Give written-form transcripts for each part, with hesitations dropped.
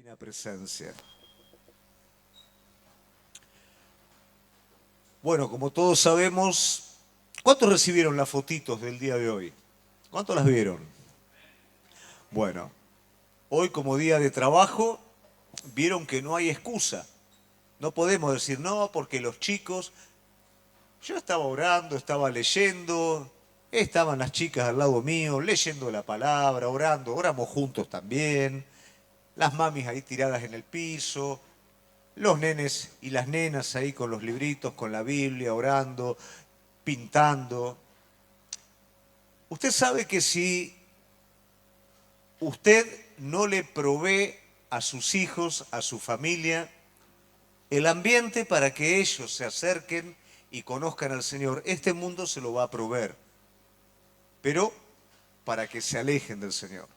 Divina presencia. Bueno, como todos sabemos, ¿cuántos recibieron las fotitos del día de hoy? ¿Cuántos las vieron? Bueno, hoy como día de trabajo, vieron que no hay excusa. No podemos decir no porque los chicos... Yo estaba orando, estaba leyendo, estaban las chicas al lado mío, leyendo la palabra, orando, oramos juntos también, las mamis ahí tiradas en el piso, los nenes y las nenas ahí con los libritos, con la Biblia, orando, pintando. Usted sabe que si usted no le provee a sus hijos, a su familia, el ambiente para que ellos se acerquen y conozcan al Señor, este mundo se lo va a proveer, pero para que se alejen del Señor.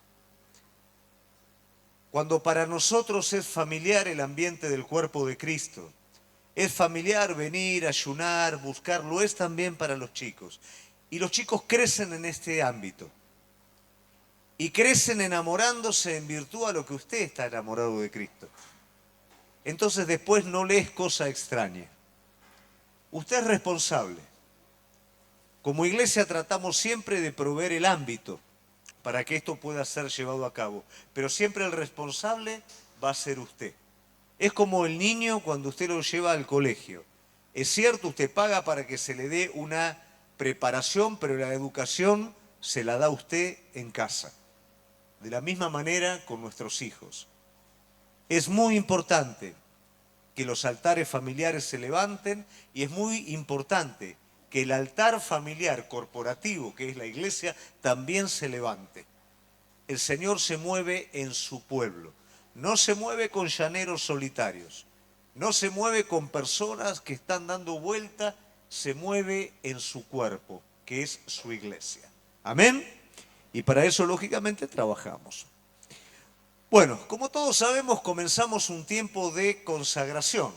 Cuando para nosotros es familiar el ambiente del cuerpo de Cristo, es familiar venir, ayunar, buscar, lo es también para los chicos. Y los chicos crecen en este ámbito. Y crecen enamorándose en virtud a lo que usted está enamorado de Cristo. Entonces después no le es cosa extraña. Usted es responsable. Como iglesia tratamos siempre de proveer el ámbito para que esto pueda ser llevado a cabo. Pero siempre el responsable va a ser usted. Es como el niño cuando usted lo lleva al colegio. Es cierto, usted paga para que se le dé una preparación, pero la educación se la da usted en casa. De la misma manera con nuestros hijos. Es muy importante que los altares familiares se levanten y es muy importante que el altar familiar corporativo, que es la iglesia, también se levante. El Señor se mueve en su pueblo. No se mueve con llaneros solitarios. No se mueve con personas que están dando vuelta. Se mueve en su cuerpo, que es su iglesia. Amén. Y para eso, lógicamente, trabajamos. Bueno, como todos sabemos, comenzamos un tiempo de consagración.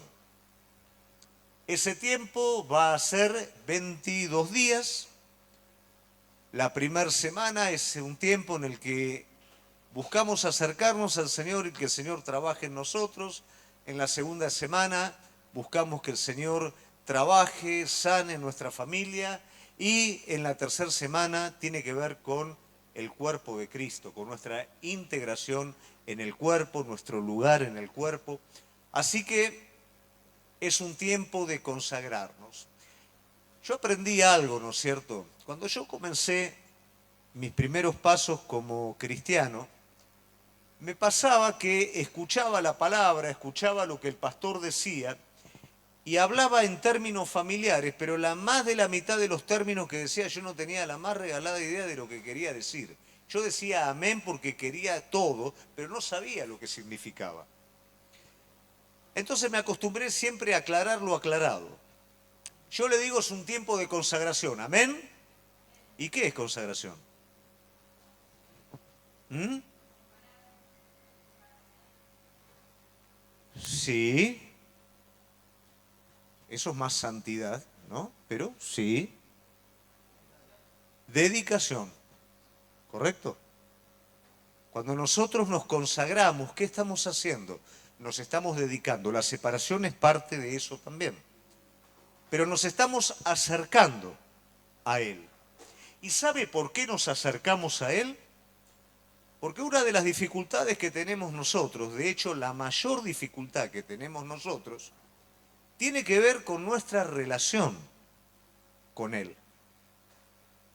Ese tiempo va a ser 22 días. La primera semana es un tiempo en el que buscamos acercarnos al Señor y que el Señor trabaje en nosotros. En la segunda semana buscamos que el Señor trabaje, sane nuestra familia. Y en la tercera semana tiene que ver con el cuerpo de Cristo, con nuestra integración en el cuerpo, nuestro lugar en el cuerpo. Así que es un tiempo de consagrarnos. Yo aprendí algo, ¿no es cierto? Cuando yo comencé mis primeros pasos como cristiano, me pasaba que escuchaba la palabra, escuchaba lo que el pastor decía y hablaba en términos familiares, pero más de la mitad de los términos que decía yo no tenía la más regalada idea de lo que quería decir. Yo decía amén porque quería todo, pero no sabía lo que significaba. Entonces me acostumbré siempre a aclarar lo aclarado. Yo le digo es un tiempo de consagración, amén. ¿Y qué es consagración? ¿Mm? Sí, eso es más santidad, ¿no? Pero sí, dedicación, ¿correcto? Cuando nosotros nos consagramos, ¿qué estamos haciendo? Nos estamos dedicando. La separación es parte de eso también. Pero nos estamos acercando a Él. ¿Y sabe por qué nos acercamos a Él? Porque una de las dificultades que tenemos nosotros, de hecho la mayor dificultad que tenemos nosotros, tiene que ver con nuestra relación con Él.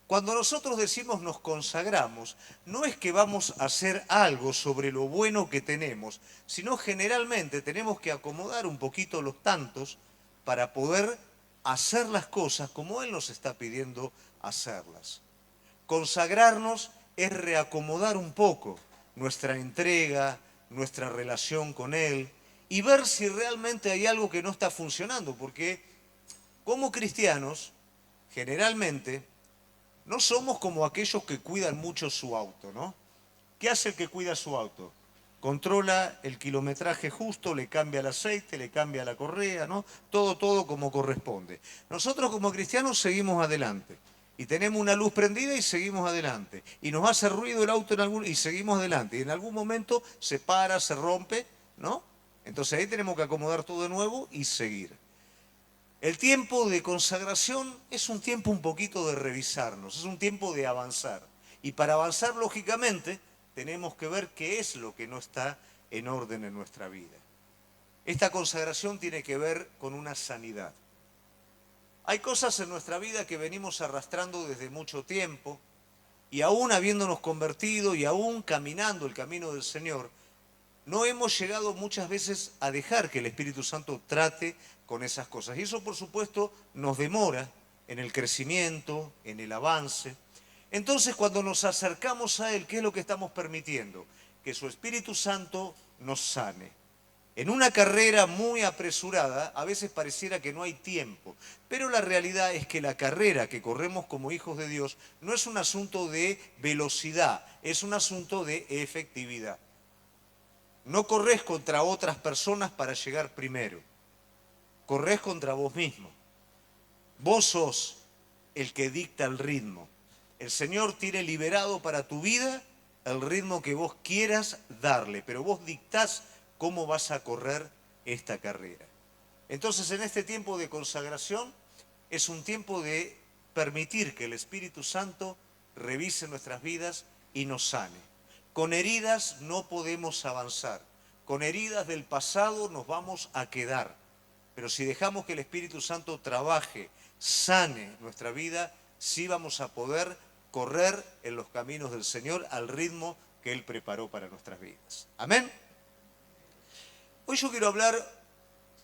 Cuando nosotros decimos nos consagramos, no es que vamos a hacer algo sobre lo bueno que tenemos, sino generalmente tenemos que acomodar un poquito los tantos para poder hacer las cosas como Él nos está pidiendo hacerlas. Consagrarnos es reacomodar un poco nuestra entrega, nuestra relación con Él y ver si realmente hay algo que no está funcionando, porque como cristianos, generalmente, no somos como aquellos que cuidan mucho su auto, ¿no? ¿Qué hace el que cuida su auto? Controla el kilometraje justo, le cambia el aceite, le cambia la correa, ¿no? Todo como corresponde. Nosotros como cristianos seguimos adelante. Y tenemos una luz prendida y seguimos adelante. Y nos hace ruido el auto y seguimos adelante. Y en algún momento se para, se rompe, ¿no? Entonces ahí tenemos que acomodar todo de nuevo y seguir. El tiempo de consagración es un tiempo un poquito de revisarnos, es un tiempo de avanzar. Y para avanzar, lógicamente, tenemos que ver qué es lo que no está en orden en nuestra vida. Esta consagración tiene que ver con una sanidad. Hay cosas en nuestra vida que venimos arrastrando desde mucho tiempo y aún habiéndonos convertido y aún caminando el camino del Señor, no hemos llegado muchas veces a dejar que el Espíritu Santo trate con esas cosas. Y eso, por supuesto, nos demora en el crecimiento, en el avance. Entonces, cuando nos acercamos a Él, ¿qué es lo que estamos permitiendo? Que su Espíritu Santo nos sane. En una carrera muy apresurada, a veces pareciera que no hay tiempo, pero la realidad es que la carrera que corremos como hijos de Dios no es un asunto de velocidad, es un asunto de efectividad. No corres contra otras personas para llegar primero, corres contra vos mismo. Vos sos el que dicta el ritmo. El Señor tiene liberado para tu vida el ritmo que vos quieras darle, pero vos dictás cómo vas a correr esta carrera. Entonces, en este tiempo de consagración es un tiempo de permitir que el Espíritu Santo revise nuestras vidas y nos sane. Con heridas no podemos avanzar. Con heridas del pasado nos vamos a quedar. Pero si dejamos que el Espíritu Santo trabaje, sane nuestra vida, sí vamos a poder correr en los caminos del Señor al ritmo que Él preparó para nuestras vidas. Amén. Hoy yo quiero hablar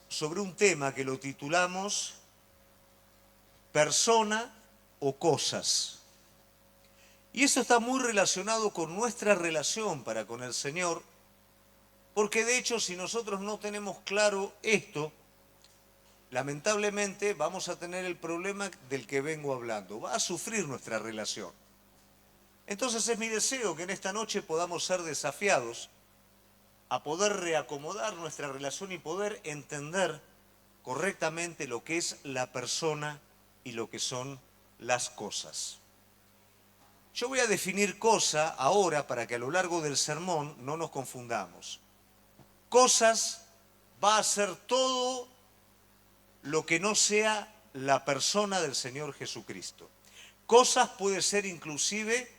sobre un tema que lo titulamos persona o cosas. Y eso está muy relacionado con nuestra relación para con el Señor, porque de hecho si nosotros no tenemos claro esto, lamentablemente vamos a tener el problema del que vengo hablando, va a sufrir nuestra relación. Entonces es mi deseo que en esta noche podamos ser desafiados a poder reacomodar nuestra relación y poder entender correctamente lo que es la persona y lo que son las cosas. Yo voy a definir cosa ahora para que a lo largo del sermón no nos confundamos. Cosas va a ser todo lo que no sea la persona del Señor Jesucristo. Cosas puede ser inclusive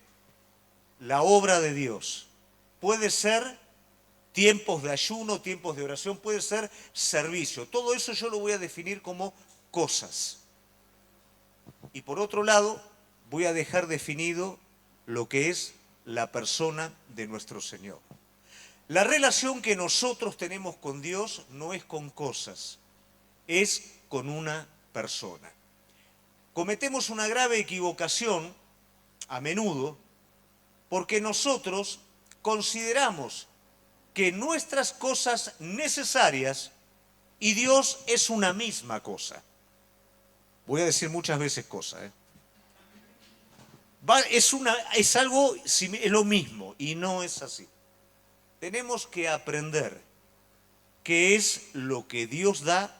la obra de Dios. Puede ser tiempos de ayuno, tiempos de oración, puede ser servicio. Todo eso yo lo voy a definir como cosas. Y por otro lado, voy a dejar definido lo que es la persona de nuestro Señor. La relación que nosotros tenemos con Dios no es con cosas, es con una persona. Cometemos una grave equivocación a menudo porque nosotros consideramos que nuestras cosas necesarias y Dios es una misma cosa. Voy a decir muchas veces cosa, es algo, es lo mismo y no es así. Tenemos que aprender qué es lo que Dios da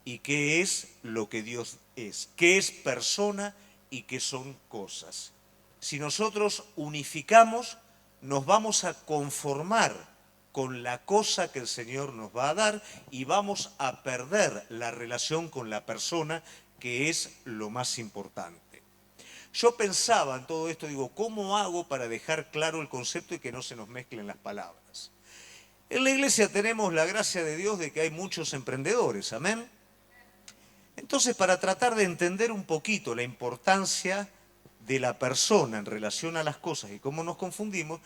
y qué es lo que Dios es, qué es persona y qué son cosas. Si nosotros unificamos, nos vamos a conformar con la cosa que el Señor nos va a dar y vamos a perder la relación con la persona, que es lo más importante. Yo pensaba en todo esto, digo, ¿cómo hago para dejar claro el concepto y que no se nos mezclen las palabras? En la iglesia tenemos la gracia de Dios de que hay muchos emprendedores, amén. Entonces, para tratar de entender un poquito la importancia de la persona en relación a las cosas y cómo nos confundimos,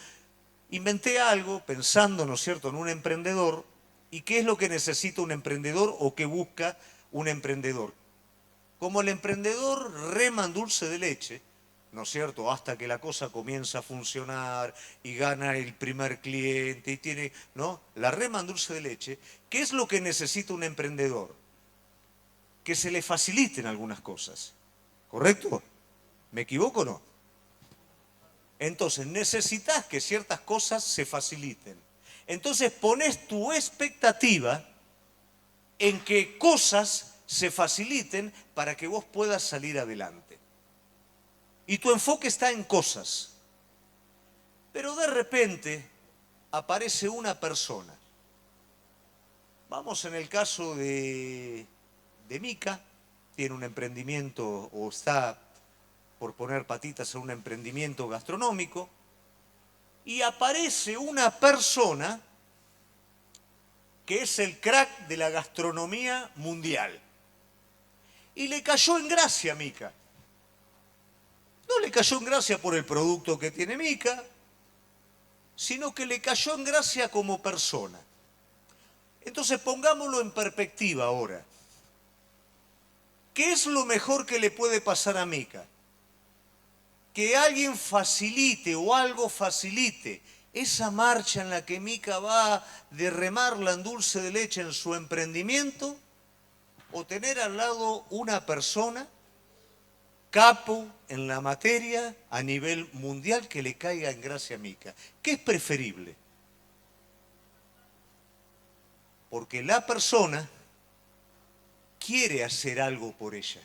inventé algo pensando, ¿no es cierto?, en un emprendedor y qué es lo que necesita un emprendedor o qué busca un emprendedor. Como el emprendedor rema en dulce de leche, ¿no es cierto?, hasta que la cosa comienza a funcionar y gana el primer cliente y tiene, ¿no?, la rema en dulce de leche. ¿Qué es lo que necesita un emprendedor? Que se le faciliten algunas cosas, ¿correcto? ¿Me equivoco o no? Entonces, necesitas que ciertas cosas se faciliten. Entonces, pones tu expectativa en que cosas se faciliten para que vos puedas salir adelante. Y tu enfoque está en cosas. Pero de repente aparece una persona Vamos en el caso de Mica, tiene un emprendimiento o está por poner patitas en un emprendimiento gastronómico, y aparece una persona que es el crack de la gastronomía mundial. Y le cayó en gracia a Mica. No le cayó en gracia por el producto que tiene Mica, sino que le cayó en gracia como persona. Entonces pongámoslo en perspectiva ahora. ¿Qué es lo mejor que le puede pasar a Mica? Que alguien facilite o algo facilite esa marcha en la que Mica va de remarla en dulce de leche en su emprendimiento, o tener al lado una persona capo en la materia a nivel mundial que le caiga en gracia a Mica. ¿Qué es preferible? Porque la persona quiere hacer algo por ella.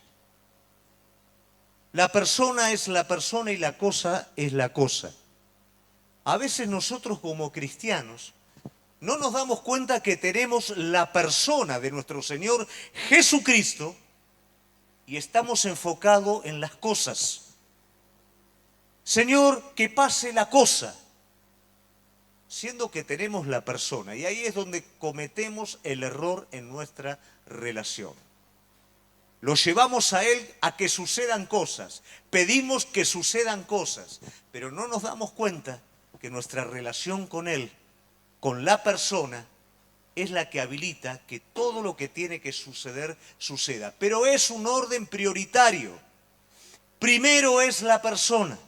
La persona es la persona y la cosa es la cosa. A veces nosotros como cristianos no nos damos cuenta que tenemos la persona de nuestro Señor Jesucristo y estamos enfocados en las cosas. Señor, que pase la cosa, siendo que tenemos la persona. Y ahí es donde cometemos el error en nuestra relación. Lo llevamos a Él a que sucedan cosas, pedimos que sucedan cosas, pero no nos damos cuenta que nuestra relación con Él, con la persona, es la que habilita que todo lo que tiene que suceder, suceda. Pero es un orden prioritario. Primero es la persona.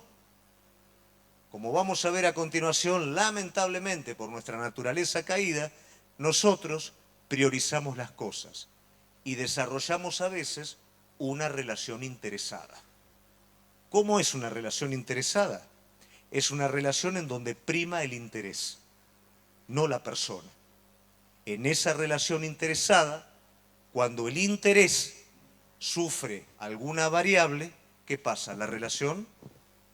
Como vamos a ver a continuación, lamentablemente por nuestra naturaleza caída, nosotros priorizamos las cosas y desarrollamos a veces una relación interesada. ¿Cómo es una relación interesada? Es una relación en donde prima el interés, no la persona. En esa relación interesada, cuando el interés sufre alguna variable, ¿qué pasa? La relación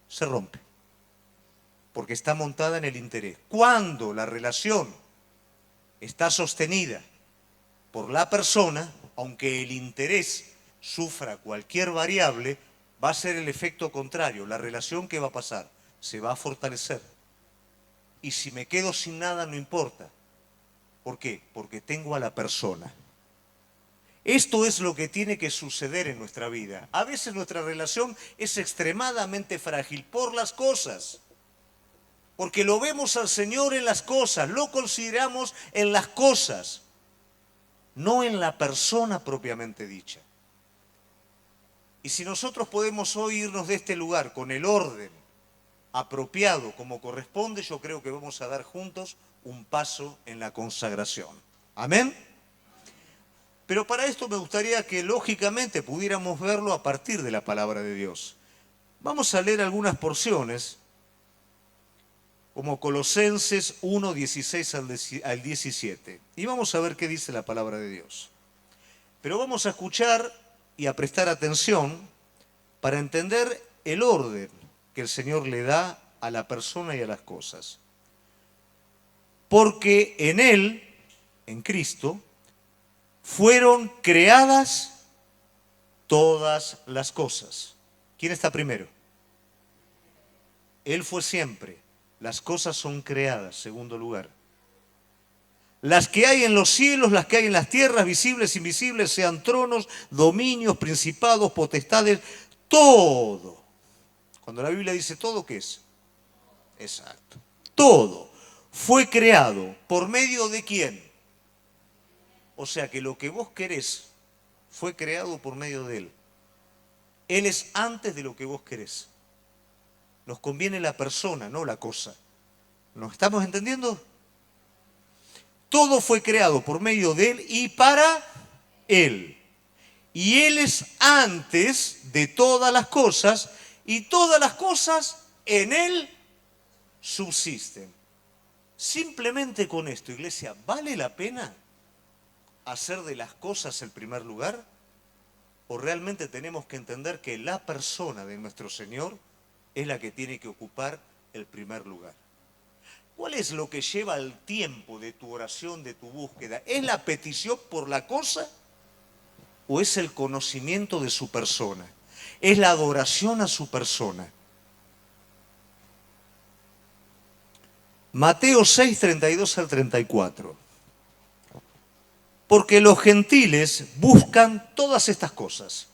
se rompe, porque está montada en el interés. Cuando la relación está sostenida por la persona, aunque el interés sufra cualquier variable, va a ser el efecto contrario. La relación, ¿qué va a pasar? Se va a fortalecer. Y si me quedo sin nada, no importa. ¿Por qué? Porque tengo a la persona. Esto es lo que tiene que suceder en nuestra vida. A veces nuestra relación es extremadamente frágil por las cosas. Porque lo vemos al Señor en las cosas, lo consideramos en las cosas, no en la persona propiamente dicha. Y si nosotros podemos hoy irnos de este lugar con el orden apropiado como corresponde, yo creo que vamos a dar juntos un paso en la consagración. ¿Amén? Pero para esto me gustaría que lógicamente pudiéramos verlo a partir de la palabra de Dios. Vamos a leer algunas porciones, como Colosenses 1, 16 al 17. Y vamos a ver qué dice la palabra de Dios. Pero vamos a escuchar y a prestar atención para entender el orden que el Señor le da a la persona y a las cosas. Porque en Él, en Cristo, fueron creadas todas las cosas. ¿Quién está primero? Él fue siempre. Las cosas son creadas, segundo lugar. Las que hay en los cielos, las que hay en las tierras, visibles, invisibles, sean tronos, dominios, principados, potestades, todo. Cuando la Biblia dice todo, ¿qué es? Exacto. Todo fue creado por medio de ¿quién? O sea que lo que vos querés fue creado por medio de Él. Él es antes de lo que vos querés. Nos conviene la persona, no la cosa. ¿Nos estamos entendiendo? Todo fue creado por medio de Él y para Él. Y Él es antes de todas las cosas, y todas las cosas en Él subsisten. Simplemente con esto, iglesia, ¿vale la pena hacer de las cosas el primer lugar? ¿O realmente tenemos que entender que la persona de nuestro Señor es la que tiene que ocupar el primer lugar? ¿Cuál es lo que lleva el tiempo de tu oración, de tu búsqueda? ¿Es la petición por la cosa o es el conocimiento de su persona? ¿Es la adoración a su persona? Mateo 6, 32 al 34. Porque los gentiles buscan todas estas cosas,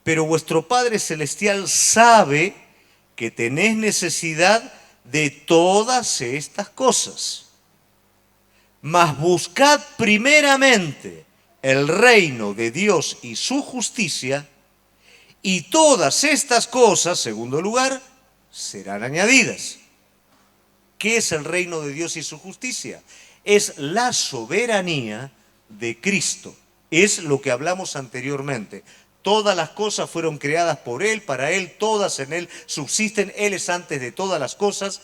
pero vuestro Padre Celestial sabe que tenéis necesidad de todas estas cosas. Mas buscad primeramente el reino de Dios y su justicia, y todas estas cosas, segundo lugar, serán añadidas. ¿Qué es el reino de Dios y su justicia? Es la soberanía de Cristo. Es lo que hablamos anteriormente. Todas las cosas fueron creadas por Él, para Él, todas en Él subsisten. Él es antes de todas las cosas.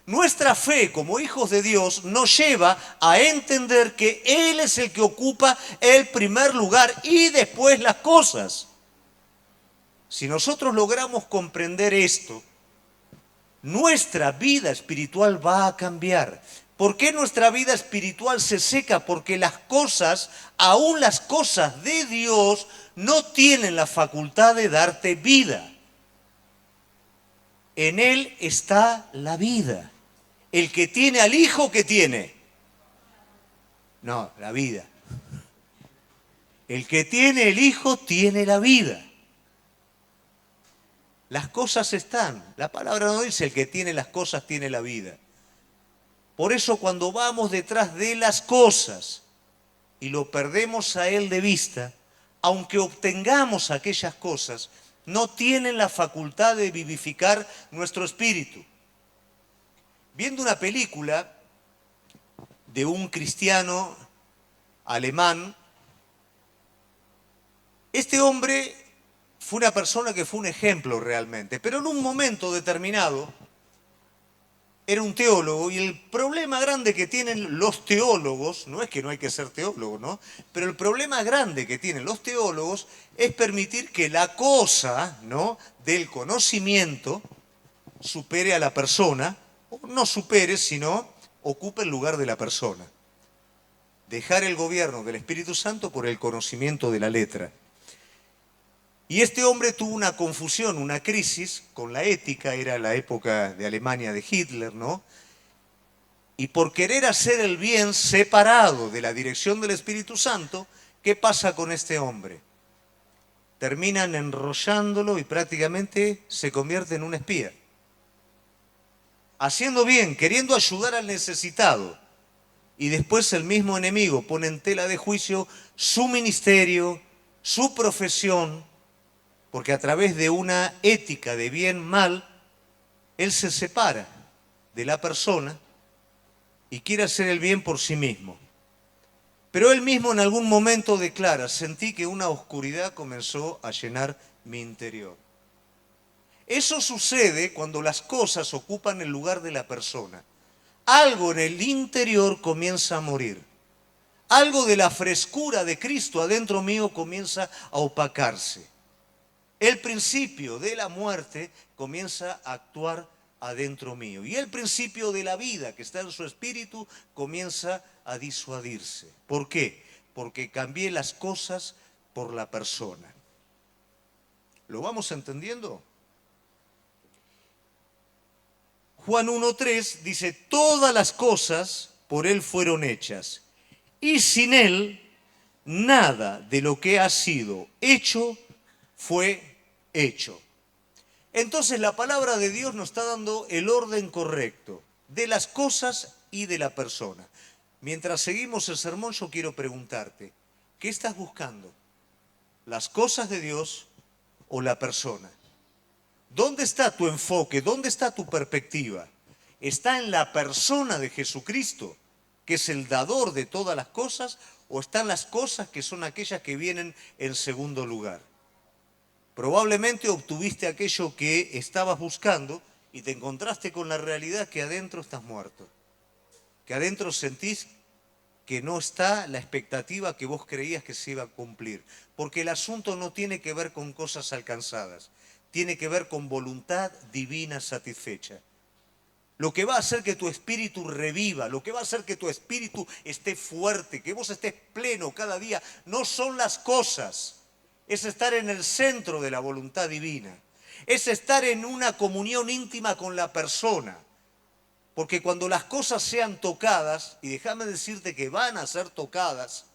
Nuestra fe como hijos de Dios nos lleva a entender que Él es el que ocupa el primer lugar y después las cosas. Si nosotros logramos comprender esto, nuestra vida espiritual va a cambiar. ¿Por qué nuestra vida espiritual se seca? Porque las cosas, aún las cosas de Dios, no tienen la facultad de darte vida. En Él está la vida. El que tiene al Hijo, ¿qué tiene? No, la vida. El que tiene el Hijo tiene la vida. Las cosas están. La palabra no dice el que tiene las cosas tiene la vida. Por eso cuando vamos detrás de las cosas y lo perdemos a Él de vista, aunque obtengamos aquellas cosas, no tienen la facultad de vivificar nuestro espíritu. Viendo una película de un cristiano alemán, este hombre fue una persona que fue un ejemplo realmente, pero en un momento determinado era un teólogo y el problema grande que tienen los teólogos, no es que no hay que ser teólogo, ¿no? Pero el problema grande que tienen los teólogos es permitir que la cosa, ¿no?, del conocimiento supere a la persona, o no supere, sino ocupe el lugar de la persona. Dejar el gobierno del Espíritu Santo por el conocimiento de la letra. Y este hombre tuvo una confusión, una crisis con la ética, era la época de Alemania de Hitler, ¿no? Y por querer hacer el bien separado de la dirección del Espíritu Santo, ¿qué pasa con este hombre? Terminan enrollándolo y prácticamente se convierte en un espía. Haciendo bien, queriendo ayudar al necesitado. Y después el mismo enemigo pone en tela de juicio su ministerio, su profesión, porque a través de una ética de bien-mal, él se separa de la persona y quiere hacer el bien por sí mismo. Pero él mismo en algún momento declara, sentí que una oscuridad comenzó a llenar mi interior. Eso sucede cuando las cosas ocupan el lugar de la persona. Algo en el interior comienza a morir. Algo de la frescura de Cristo adentro mío comienza a opacarse. El principio de la muerte comienza a actuar adentro mío. Y el principio de la vida que está en su espíritu comienza a disuadirse. ¿Por qué? Porque cambié las cosas por la persona. ¿Lo vamos entendiendo? Juan 1:3 dice, todas las cosas por Él fueron hechas, y sin Él nada de lo que ha sido hecho fue hecho. Entonces la palabra de Dios nos está dando el orden correcto de las cosas y de la persona. Mientras seguimos el sermón, yo quiero preguntarte, ¿qué estás buscando? ¿Las cosas de Dios o la persona? ¿Dónde está tu enfoque? ¿Dónde está tu perspectiva? ¿Está en la persona de Jesucristo, que es el dador de todas las cosas, o están las cosas que son aquellas que vienen en segundo lugar? Probablemente obtuviste aquello que estabas buscando y te encontraste con la realidad que adentro estás muerto, que adentro sentís que no está la expectativa que vos creías que se iba a cumplir, porque el asunto no tiene que ver con cosas alcanzadas, tiene que ver con voluntad divina satisfecha. lo que va a hacer que tu espíritu reviva, lo que va a hacer que tu espíritu esté fuerte, que vos estés pleno cada día, no son las cosas, es estar en el centro de la voluntad divina, es estar en una comunión íntima con la persona. Porque cuando las cosas sean tocadas, y déjame decirte que van a ser tocadas,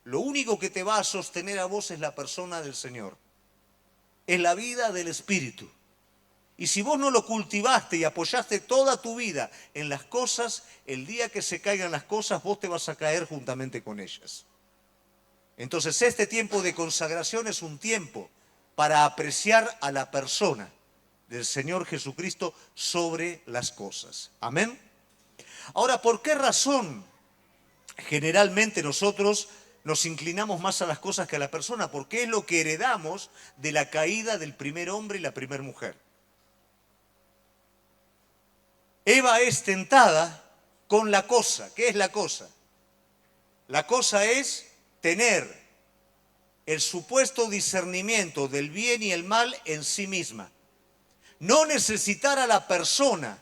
lo único que te va a sostener a vos es la persona del Señor, es la vida del Espíritu. Y si vos no lo cultivaste y apoyaste toda tu vida en las cosas, el día que se caigan las cosas, vos te vas a caer juntamente con ellas. Entonces este tiempo de consagración es un tiempo para apreciar a la persona del Señor Jesucristo sobre las cosas. Amén. Ahora, ¿por qué razón generalmente nosotros nos inclinamos más a las cosas que a la persona? Porque es lo que heredamos de la caída del primer hombre y la primera mujer. Eva es tentada con la cosa. ¿Qué es la cosa? La cosa es tener el supuesto discernimiento del bien y el mal en sí misma. No necesitar a la persona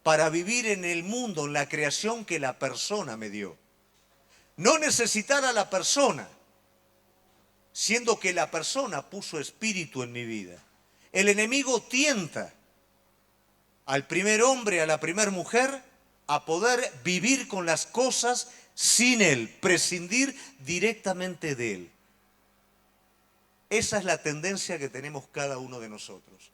para vivir en el mundo, en la creación que la persona me dio. No necesitar a la persona, siendo que la persona puso espíritu en mi vida. El enemigo tienta al primer hombre, a la primera mujer, a poder vivir con las cosas sin él, prescindir directamente de él. Esa es la tendencia que tenemos cada uno de nosotros.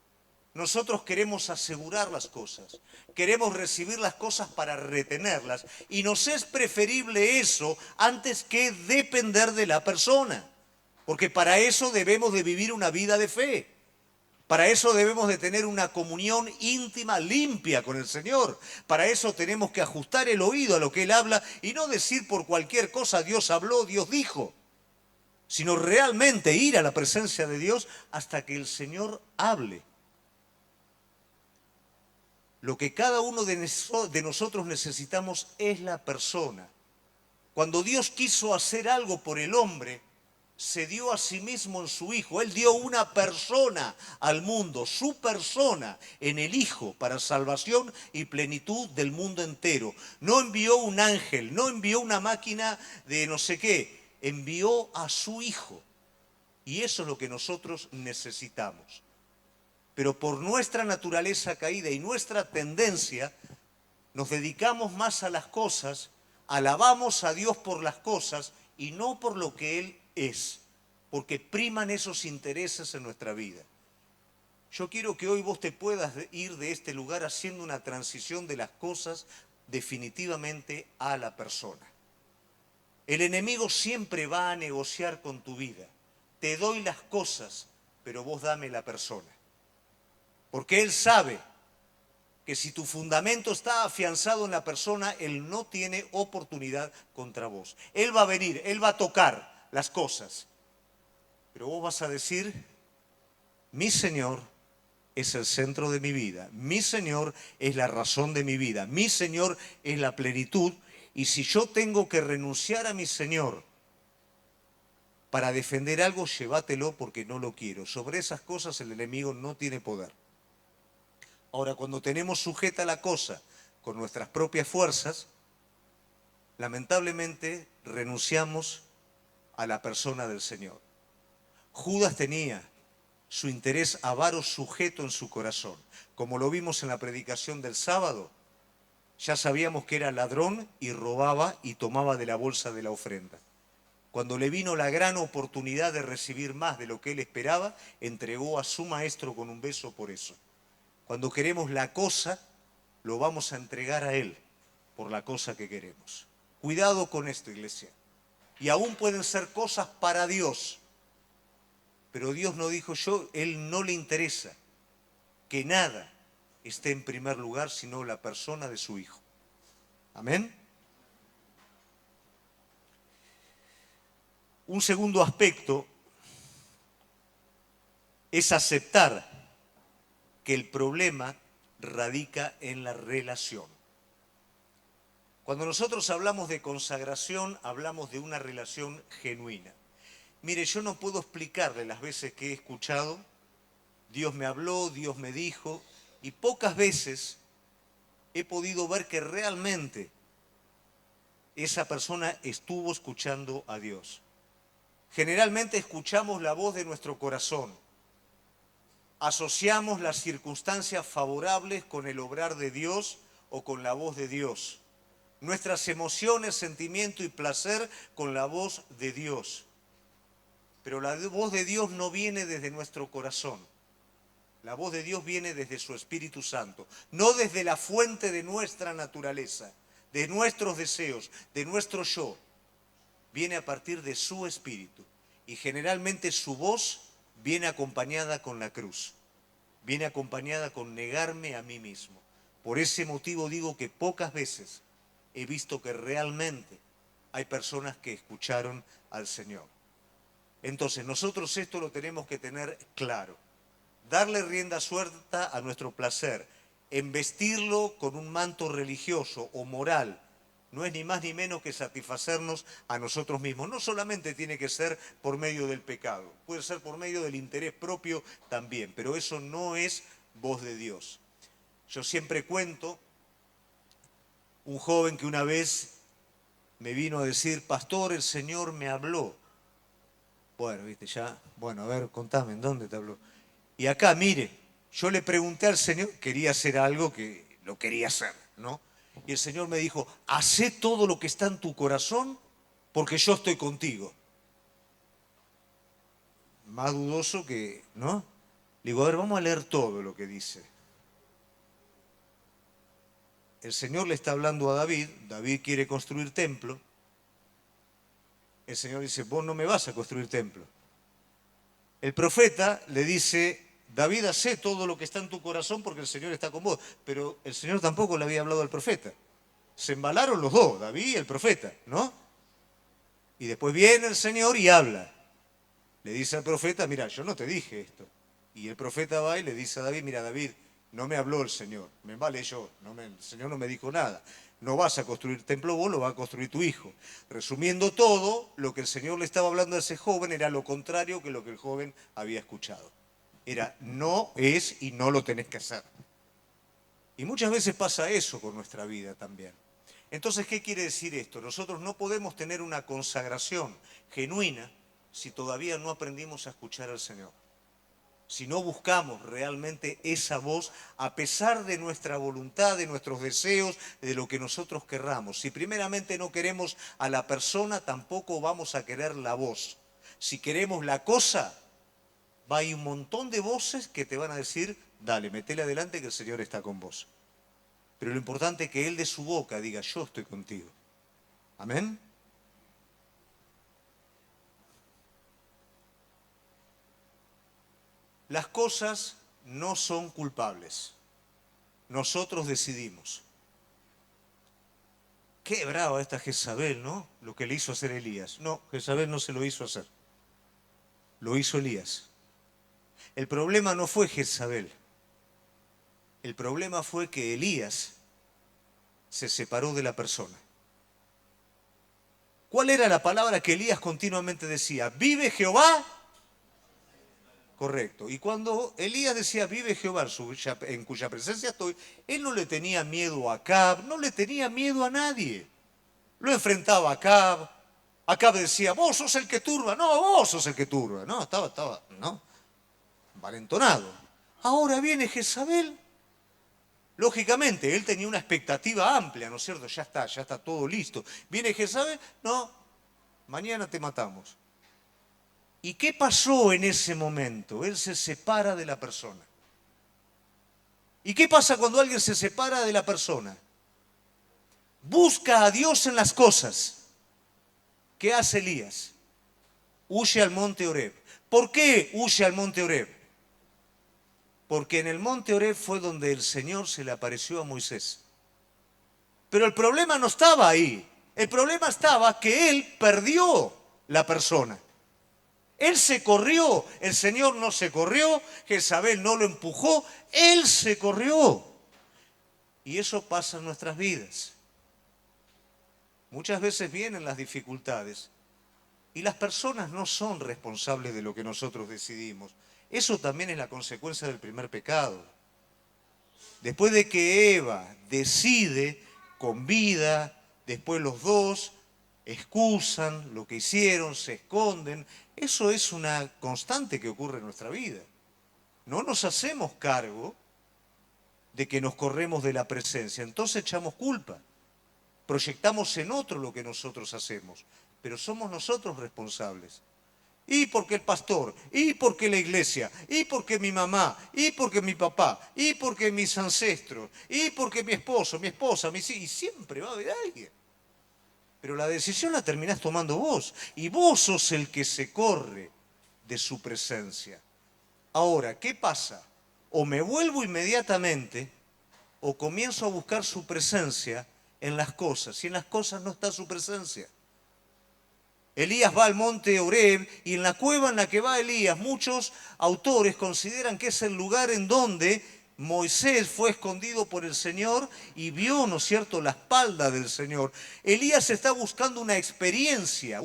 Nosotros queremos asegurar las cosas, queremos recibir las cosas para retenerlas y nos es preferible eso antes que depender de la persona, porque para eso debemos de vivir una vida de fe, para eso debemos de tener una comunión íntima, limpia con el Señor, para eso tenemos que ajustar el oído a lo que Él habla y no decir por cualquier cosa Dios habló, Dios dijo, sino realmente ir a la presencia de Dios hasta que el Señor hable. Lo que cada uno de nosotros necesitamos es la persona. Cuando Dios quiso hacer algo por el hombre, se dio a sí mismo en su Hijo. Él dio una persona al mundo, su persona en el Hijo para salvación y plenitud del mundo entero. No envió un ángel, no envió una máquina de no sé qué, envió a su Hijo. Y eso es lo que nosotros necesitamos. Pero por nuestra naturaleza caída y nuestra tendencia, nos dedicamos más a las cosas, alabamos a Dios por las cosas y no por lo que Él es, porque priman esos intereses en nuestra vida. Yo quiero que hoy vos te puedas ir de este lugar haciendo una transición de las cosas definitivamente a la persona. El enemigo siempre va a negociar con tu vida. Te doy las cosas, pero vos dame la persona. Porque Él sabe que si tu fundamento está afianzado en la persona, Él no tiene oportunidad contra vos. Él va a venir, Él va a tocar las cosas. Pero vos vas a decir, mi Señor es el centro de mi vida. Mi Señor es la razón de mi vida. Mi Señor es la plenitud. Y si yo tengo que renunciar a mi Señor para defender algo, llévatelo porque no lo quiero. Sobre esas cosas el enemigo no tiene poder. Ahora, cuando tenemos sujeta la cosa con nuestras propias fuerzas, lamentablemente renunciamos a la persona del Señor. Judas tenía su interés avaro sujeto en su corazón. Como lo vimos en la predicación del sábado, ya sabíamos que era ladrón y robaba y tomaba de la bolsa de la ofrenda. Cuando le vino la gran oportunidad de recibir más de lo que él esperaba, entregó a su maestro con un beso por eso. Cuando queremos la cosa, lo vamos a entregar a Él por la cosa que queremos. Cuidado con esto, iglesia. Y aún pueden ser cosas para Dios. Pero Dios no dijo Él no le interesa que nada esté en primer lugar, sino la persona de su Hijo. Amén. Un segundo aspecto es aceptar que el problema radica en la relación. Cuando nosotros hablamos de consagración, hablamos de una relación genuina. Mire, yo no puedo explicarle las veces que he escuchado, Dios me habló, Dios me dijo, y pocas veces he podido ver que realmente esa persona estuvo escuchando a Dios. Generalmente escuchamos la voz de nuestro corazón, asociamos las circunstancias favorables con el obrar de Dios o con la voz de Dios. Nuestras emociones, sentimiento y placer con la voz de Dios. Pero la voz de Dios no viene desde nuestro corazón. La voz de Dios viene desde su Espíritu Santo, no desde la fuente de nuestra naturaleza, de nuestros deseos, de nuestro yo. Viene a partir de su Espíritu. Y generalmente su voz viene acompañada con la cruz. Viene acompañada con negarme a mí mismo. Por ese motivo digo que pocas veces he visto que realmente hay personas que escucharon al Señor. Entonces nosotros esto lo tenemos que tener claro. Darle rienda suelta a nuestro placer, embestirlo con un manto religioso o moral, no es ni más ni menos que satisfacernos a nosotros mismos. No solamente tiene que ser por medio del pecado, puede ser por medio del interés propio también, pero eso no es voz de Dios. Yo siempre cuento un joven que una vez me vino a decir, pastor, el Señor me habló. Bueno, viste, ya, bueno, a ver, contame, ¿en dónde te habló? Y acá, mire, yo le pregunté al Señor, quería hacer algo que lo quería hacer, ¿no? Y el Señor me dijo, hacé todo lo que está en tu corazón porque yo estoy contigo. Más dudoso que, ¿no? Le digo, a ver, vamos a leer todo lo que dice. El Señor le está hablando a David, David quiere construir templo. El Señor dice, vos no me vas a construir templo. El profeta le dice, David, hacé todo lo que está en tu corazón porque el Señor está con vos. Pero el Señor tampoco le había hablado al profeta. Se embalaron los dos, David y el profeta, ¿no? Y después viene el Señor y habla. Le dice al profeta, mira, yo no te dije esto. Y el profeta va y le dice a David, mira, David, no me habló el Señor, me embalé yo, el Señor no me dijo nada. No vas a construir templo vos, lo va a construir tu hijo. Resumiendo todo, lo que el Señor le estaba hablando a ese joven era lo contrario que lo que el joven había escuchado. Era, no es y no lo tenés que hacer. Y muchas veces pasa eso con nuestra vida también. Entonces, ¿qué quiere decir esto? Nosotros no podemos tener una consagración genuina si todavía no aprendimos a escuchar al Señor. Si no buscamos realmente esa voz, a pesar de nuestra voluntad, de nuestros deseos, de lo que nosotros querramos. Si primeramente no queremos a la persona, tampoco vamos a querer la voz. Si queremos la cosa, va a ir un montón de voces que te van a decir, dale, metele adelante que el Señor está con vos. Pero lo importante es que Él de su boca diga, yo estoy contigo. Amén. Las cosas no son culpables. Nosotros decidimos. Qué brava esta Jezabel, ¿no? Lo que le hizo hacer Elías. No, Jezabel no se lo hizo hacer. Lo hizo Elías. El problema no fue Jezabel. El problema fue que Elías se separó de la persona. ¿Cuál era la palabra que Elías continuamente decía? ¿Vive Jehová? Correcto. Y cuando Elías decía, vive Jehová en cuya presencia estoy, él no le tenía miedo a Acab, no le tenía miedo a nadie. Lo enfrentaba a Acab. Acab decía, vos sos el que turba. No, vos sos el que turba. No, estaba, ¿no? Valentonado. Ahora viene Jezabel. Lógicamente, él tenía una expectativa amplia, ¿no es cierto? Ya está todo listo. Viene Jezabel, no, mañana te matamos. ¿Y qué pasó en ese momento? Él se separa de la persona. ¿Y qué pasa cuando alguien se separa de la persona? Busca a Dios en las cosas. ¿Qué hace Elías? Huye al monte Horeb. ¿Por qué huye al monte Horeb? Porque en el monte Horeb fue donde el Señor se le apareció a Moisés. Pero el problema no estaba ahí. El problema estaba que él perdió la persona. Él se corrió, el Señor no se corrió, Jezabel no lo empujó, él se corrió. Y eso pasa en nuestras vidas. Muchas veces vienen las dificultades y las personas no son responsables de lo que nosotros decidimos. Eso también es la consecuencia del primer pecado. Después de que Eva decide, convida, después los dos excusan lo que hicieron, se esconden. Eso es una constante que ocurre en nuestra vida. No nos hacemos cargo de que nos corremos de la presencia, entonces echamos culpa. Proyectamos en otro lo que nosotros hacemos, pero somos nosotros responsables. Y porque el pastor, y porque la iglesia, y porque mi mamá, y porque mi papá, y porque mis ancestros, y porque mi esposo, mi esposa, mis hijos, y siempre va a haber alguien. Pero la decisión la terminás tomando vos, y vos sos el que se corre de su presencia. Ahora, ¿qué pasa? O me vuelvo inmediatamente, o comienzo a buscar su presencia en las cosas, y en las cosas no está su presencia. Elías va al monte Horeb y en la cueva en la que va Elías, muchos autores consideran que es el lugar en donde Moisés fue escondido por el Señor y vio, ¿no es cierto?, la espalda del Señor. Elías está buscando una experiencia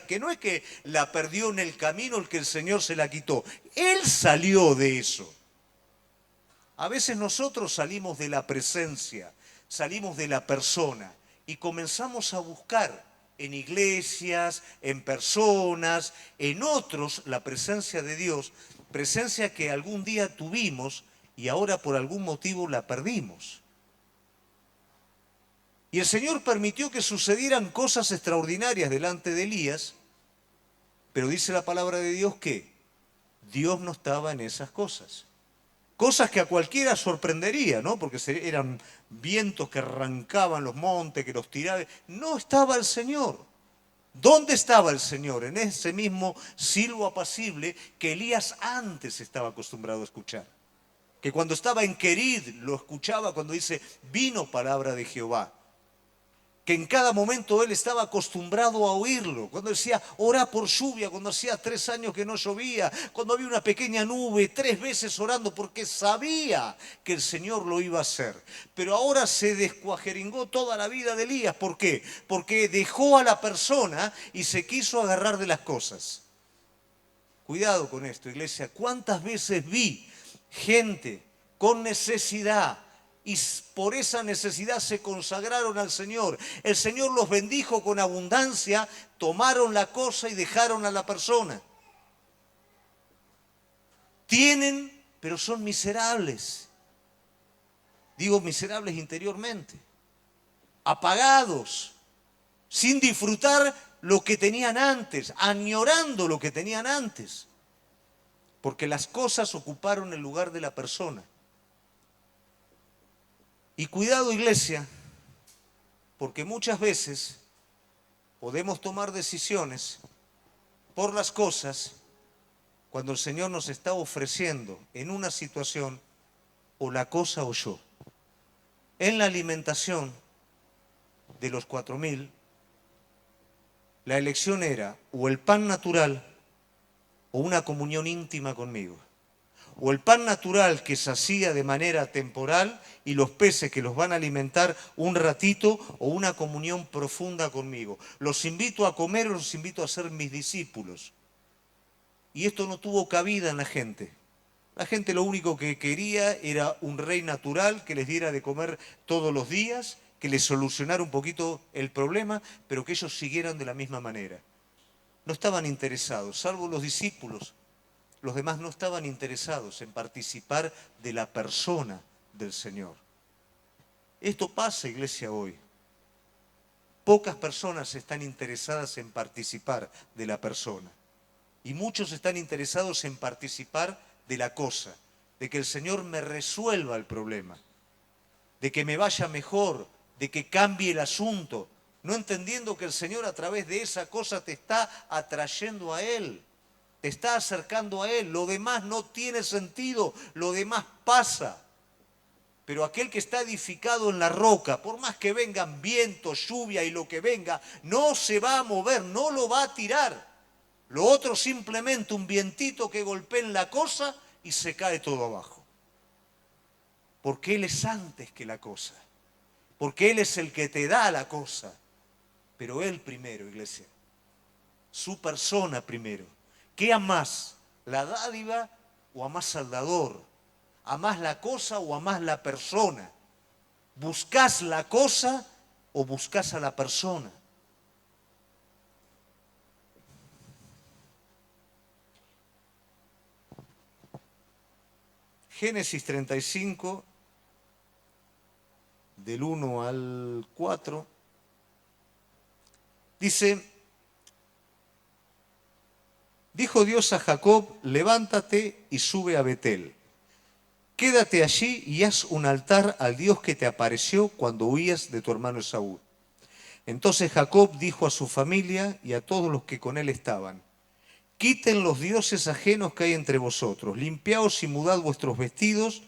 que no es que la perdió en el camino el que el Señor se la quitó. Él salió de eso. A veces nosotros salimos de la presencia, salimos de la persona y comenzamos a buscar en iglesias, en personas, en otros la presencia de Dios, presencia que algún día tuvimos y ahora por algún motivo la perdimos. Y el Señor permitió que sucedieran cosas extraordinarias delante de Elías, pero dice la palabra de Dios que Dios no estaba en esas cosas. Cosas que a cualquiera sorprendería, ¿no? Porque eran vientos que arrancaban los montes, que los tiraban. No estaba el Señor. ¿Dónde estaba el Señor? En ese mismo silbo apacible que Elías antes estaba acostumbrado a escuchar. Que cuando estaba en Querid lo escuchaba cuando dice, vino palabra de Jehová. Que en cada momento él estaba acostumbrado a oírlo. Cuando decía, orá por lluvia, cuando hacía 3 años que no llovía, cuando había una pequeña nube, 3 veces orando porque sabía que el Señor lo iba a hacer. Pero ahora se descuajeringó toda la vida de Elías. ¿Por qué? Porque dejó a la persona y se quiso agarrar de las cosas. Cuidado con esto, iglesia. ¿Cuántas veces vi gente con necesidad y por esa necesidad se consagraron al Señor? El Señor los bendijo con abundancia, tomaron la cosa y dejaron a la persona. Tienen, pero son miserables. Digo miserables interiormente. Apagados, sin disfrutar lo que tenían antes, añorando lo que tenían antes. Porque las cosas ocuparon el lugar de la persona. Y cuidado, iglesia, porque muchas veces podemos tomar decisiones por las cosas cuando el Señor nos está ofreciendo en una situación o la cosa o yo. En la alimentación de los 4.000, la elección era o el pan natural o una comunión íntima conmigo. O el pan natural que se hacía de manera temporal y los peces que los van a alimentar un ratito o una comunión profunda conmigo. Los invito a comer o los invito a ser mis discípulos. Y esto no tuvo cabida en la gente. La gente lo único que quería era un rey natural que les diera de comer todos los días, que les solucionara un poquito el problema, pero que ellos siguieran de la misma manera. No estaban interesados, salvo los discípulos. Los demás no estaban interesados en participar de la persona del Señor. Esto pasa, iglesia, hoy. Pocas personas están interesadas en participar de la persona. Y muchos están interesados en participar de la cosa, de que el Señor me resuelva el problema, de que me vaya mejor, de que cambie el asunto, no entendiendo que el Señor a través de esa cosa te está atrayendo a Él. Te está acercando a Él, lo demás no tiene sentido, lo demás pasa. Pero aquel que está edificado en la roca, por más que vengan vientos, lluvia y lo que venga, no se va a mover, no lo va a tirar. Lo otro simplemente un vientito que golpea en la cosa y se cae todo abajo. Porque Él es antes que la cosa. Porque Él es el que te da la cosa. Pero Él primero, iglesia. Su persona primero. ¿Qué amás? ¿La dádiva o amás al dador? ¿Amás la cosa o amás la persona? ¿Buscás la cosa o buscás a la persona? Génesis 35, del 1 al 4, dice: dijo Dios a Jacob, levántate y sube a Betel. Quédate allí y haz un altar al Dios que te apareció cuando huías de tu hermano Esaú. Entonces Jacob dijo a su familia y a todos los que con él estaban: quiten los dioses ajenos que hay entre vosotros, limpiaos y mudad vuestros vestidos,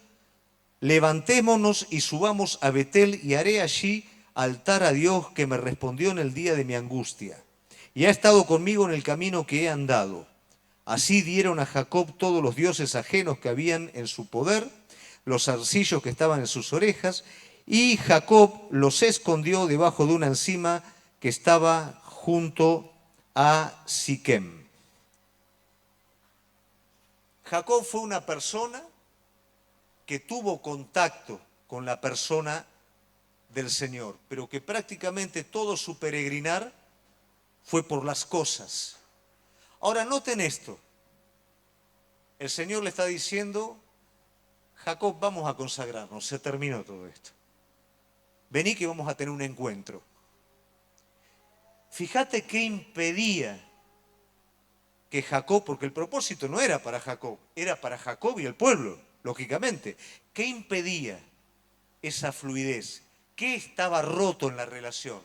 levantémonos y subamos a Betel y haré allí altar a Dios que me respondió en el día de mi angustia y ha estado conmigo en el camino que he andado. Así dieron a Jacob todos los dioses ajenos que habían en su poder, los zarcillos que estaban en sus orejas, y Jacob los escondió debajo de una encima que estaba junto a Siquem. Jacob fue una persona que tuvo contacto con la persona del Señor, pero que prácticamente todo su peregrinar fue por las cosas. Ahora noten esto, el Señor le está diciendo: Jacob, vamos a consagrarnos, se terminó todo esto. Vení que vamos a tener un encuentro. Fíjate qué impedía que Jacob, porque el propósito no era para Jacob, era para Jacob y el pueblo, lógicamente. ¿Qué impedía esa fluidez? ¿Qué estaba roto en la relación?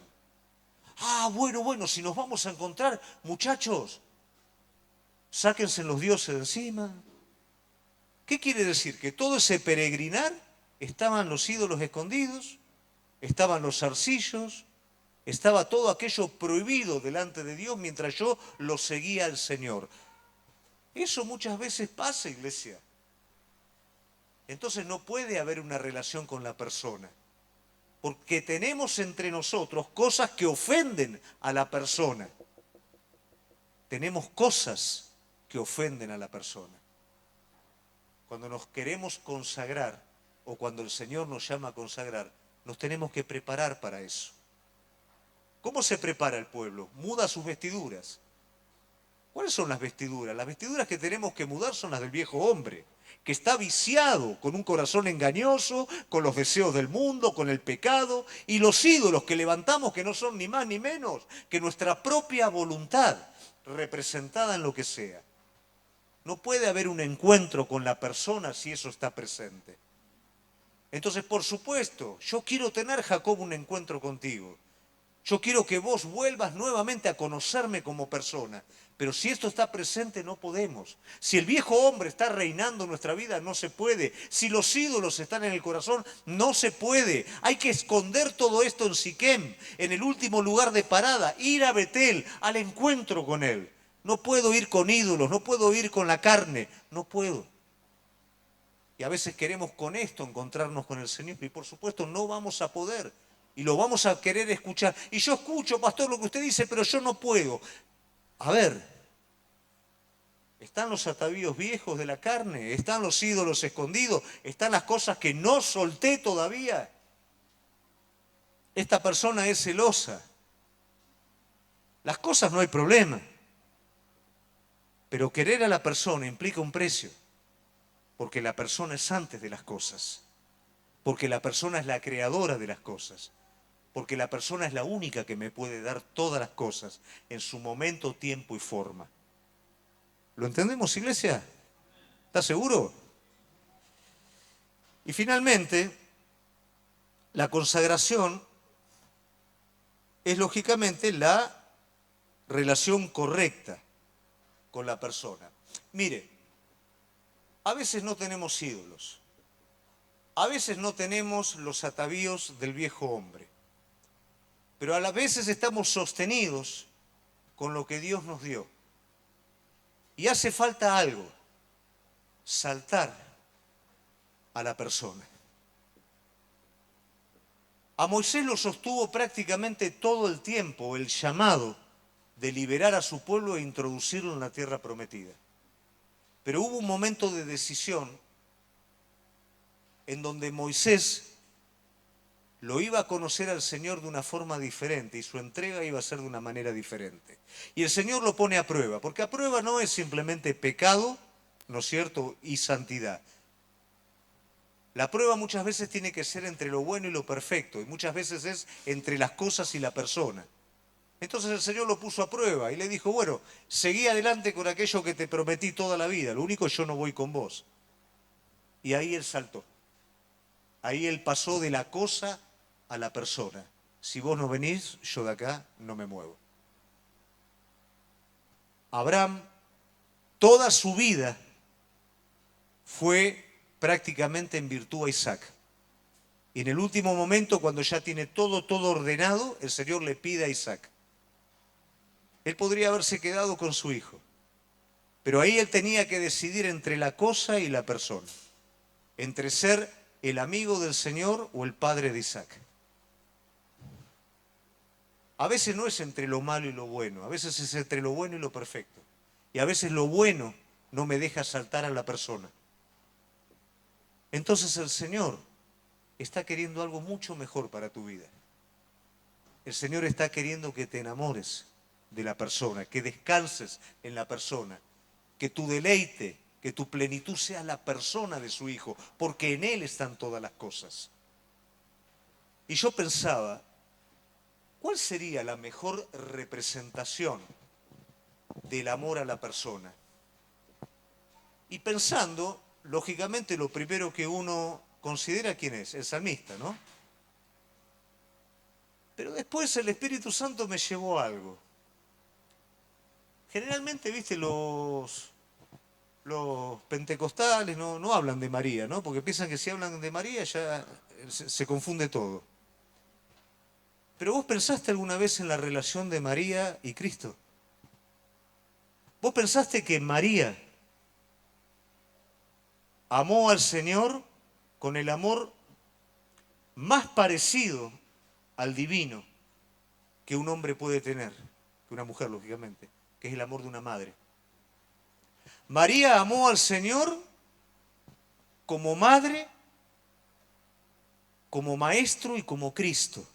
Bueno, si nos vamos a encontrar, muchachos, sáquense los dioses de encima. ¿Qué quiere decir? Que todo ese peregrinar estaban los ídolos escondidos, estaban los zarcillos, estaba todo aquello prohibido delante de Dios mientras yo lo seguía al Señor. Eso muchas veces pasa, iglesia. Entonces no puede haber una relación con la persona, porque tenemos entre nosotros cosas que ofenden a la persona. Tenemos cosas que ofenden a la persona. Cuando nos queremos consagrar o cuando el Señor nos llama a consagrar, nos tenemos que preparar para eso. ¿Cómo se prepara el pueblo? Muda sus vestiduras. ¿Cuáles son las vestiduras? Las vestiduras que tenemos que mudar son las del viejo hombre, que está viciado, con un corazón engañoso, con los deseos del mundo, con el pecado, y los ídolos que levantamos que no son ni más ni menos que nuestra propia voluntad, representada en lo que sea. No puede haber un encuentro con la persona si eso está presente. Entonces, por supuesto, yo quiero tener, Jacob, un encuentro contigo. Yo quiero que vos vuelvas nuevamente a conocerme como persona. Pero si esto está presente, no podemos. Si el viejo hombre está reinando en nuestra vida, no se puede. Si los ídolos están en el corazón, no se puede. Hay que esconder todo esto en Siquem, en el último lugar de parada, ir a Betel, al encuentro con él. No puedo ir con ídolos, no puedo ir con la carne, no puedo. Y a veces queremos con esto encontrarnos con el Señor y por supuesto no vamos a poder. Y lo vamos a querer escuchar. Y yo escucho, pastor, lo que usted dice, pero yo no puedo. A ver, están los atavíos viejos de la carne, están los ídolos escondidos, están las cosas que no solté todavía. Esta persona es celosa. Las cosas no hay problema. Pero querer a la persona implica un precio. Porque la persona es antes de las cosas. Porque la persona es la creadora de las cosas. Porque la persona es la única que me puede dar todas las cosas en su momento, tiempo y forma. ¿Lo entendemos, iglesia? ¿Está seguro? Y finalmente, la consagración es lógicamente la relación correcta con la persona. Mire, a veces no tenemos ídolos. A veces no tenemos los atavíos del viejo hombre. Pero a las veces estamos sostenidos con lo que Dios nos dio. Y hace falta algo, saltar a la persona. A Moisés lo sostuvo prácticamente todo el tiempo el llamado de liberar a su pueblo e introducirlo en la tierra prometida. Pero hubo un momento de decisión en donde Moisés lo iba a conocer al Señor de una forma diferente y su entrega iba a ser de una manera diferente. Y el Señor lo pone a prueba, porque a prueba no es simplemente pecado, ¿no es cierto?, y santidad. La prueba muchas veces tiene que ser entre lo bueno y lo perfecto, y muchas veces es entre las cosas y la persona. Entonces el Señor lo puso a prueba y le dijo, bueno, seguí adelante con aquello que te prometí toda la vida, lo único yo no voy con vos. Y ahí él saltó. Ahí él pasó de la cosa a la persona. Si vos no venís, yo de acá no me muevo. Abraham, toda su vida fue prácticamente en virtud a Isaac. Y en el último momento, cuando ya tiene todo ordenado, el Señor le pide a Isaac. Él podría haberse quedado con su hijo, pero ahí él tenía que decidir entre la cosa y la persona, entre ser el amigo del Señor o el padre de Isaac. A veces no es entre lo malo y lo bueno, a veces es entre lo bueno y lo perfecto. Y a veces lo bueno no me deja saltar a la persona. Entonces el Señor está queriendo algo mucho mejor para tu vida. El Señor está queriendo que te enamores de la persona, que descanses en la persona, que tu deleite, que tu plenitud sea la persona de su Hijo, porque en Él están todas las cosas. Y yo pensaba, ¿cuál sería la mejor representación del amor a la persona? Y pensando, lógicamente lo primero que uno considera, ¿quién es? El salmista, ¿no? Pero después el Espíritu Santo me llevó a algo. Generalmente, viste, los pentecostales no hablan de María, ¿no? Porque piensan que si hablan de María ya se confunde todo. Pero vos pensaste alguna vez en la relación de María y Cristo. Vos pensaste que María amó al Señor con el amor más parecido al divino que un hombre puede tener, que una mujer, lógicamente, que es el amor de una madre. María amó al Señor como madre, como maestro y como Cristo.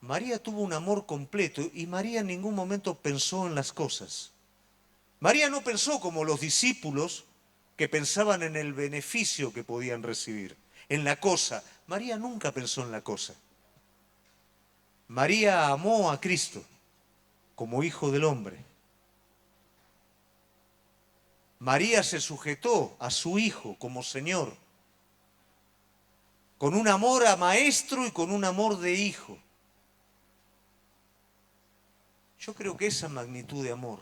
María tuvo un amor completo y María en ningún momento pensó en las cosas. María no pensó como los discípulos que pensaban en el beneficio que podían recibir, en la cosa. María nunca pensó en la cosa. María amó a Cristo como Hijo del Hombre. María se sujetó a su Hijo como Señor, con un amor a maestro y con un amor de hijo. Yo creo que esa magnitud de amor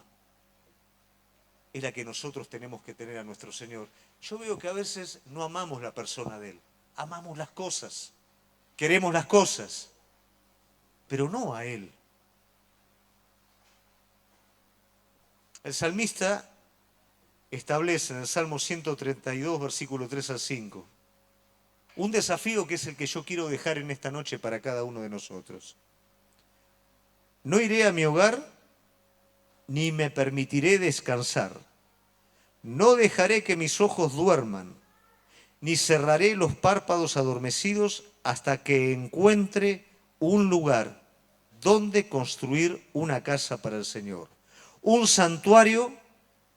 es la que nosotros tenemos que tener a nuestro Señor. Yo veo que a veces no amamos la persona de Él, amamos las cosas, queremos las cosas, pero no a Él. El salmista establece en el Salmo 132, versículo 3 al 5, un desafío que es el que yo quiero dejar en esta noche para cada uno de nosotros. No iré a mi hogar, ni me permitiré descansar. No dejaré que mis ojos duerman, ni cerraré los párpados adormecidos hasta que encuentre un lugar donde construir una casa para el Señor, un santuario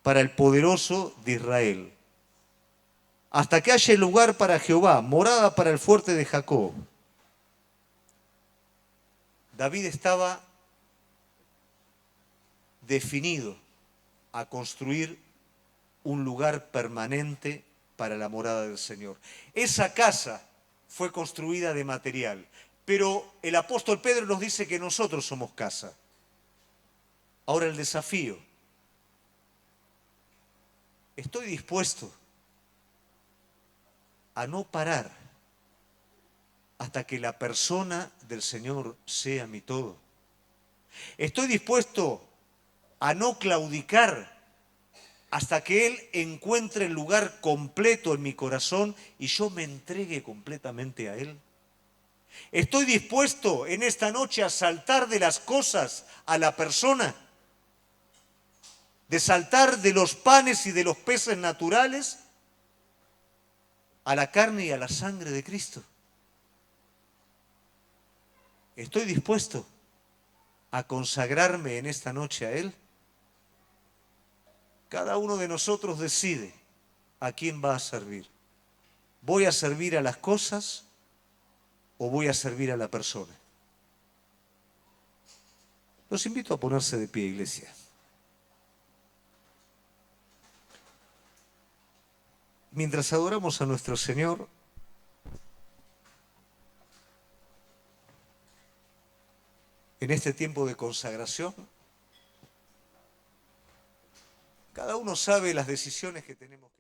para el poderoso de Israel, hasta que haya lugar para Jehová, morada para el fuerte de Jacob. David estaba definido a construir un lugar permanente para la morada del Señor. Esa casa fue construida de material, pero el apóstol Pedro nos dice que nosotros somos casa. Ahora el desafío. Estoy dispuesto a no parar hasta que la persona del Señor sea mi todo. Estoy dispuesto a no claudicar hasta que Él encuentre el lugar completo en mi corazón y yo me entregue completamente a Él. Estoy dispuesto en esta noche a saltar de las cosas a la persona, de saltar de los panes y de los peces naturales a la carne y a la sangre de Cristo? ¿Estoy dispuesto a consagrarme en esta noche a Él? Cada uno de nosotros decide a quién va a servir. ¿Voy a servir a las cosas o voy a servir a la persona? Los invito a ponerse de pie, iglesia. Mientras adoramos a nuestro Señor, en este tiempo de consagración, cada uno sabe las decisiones que tenemos que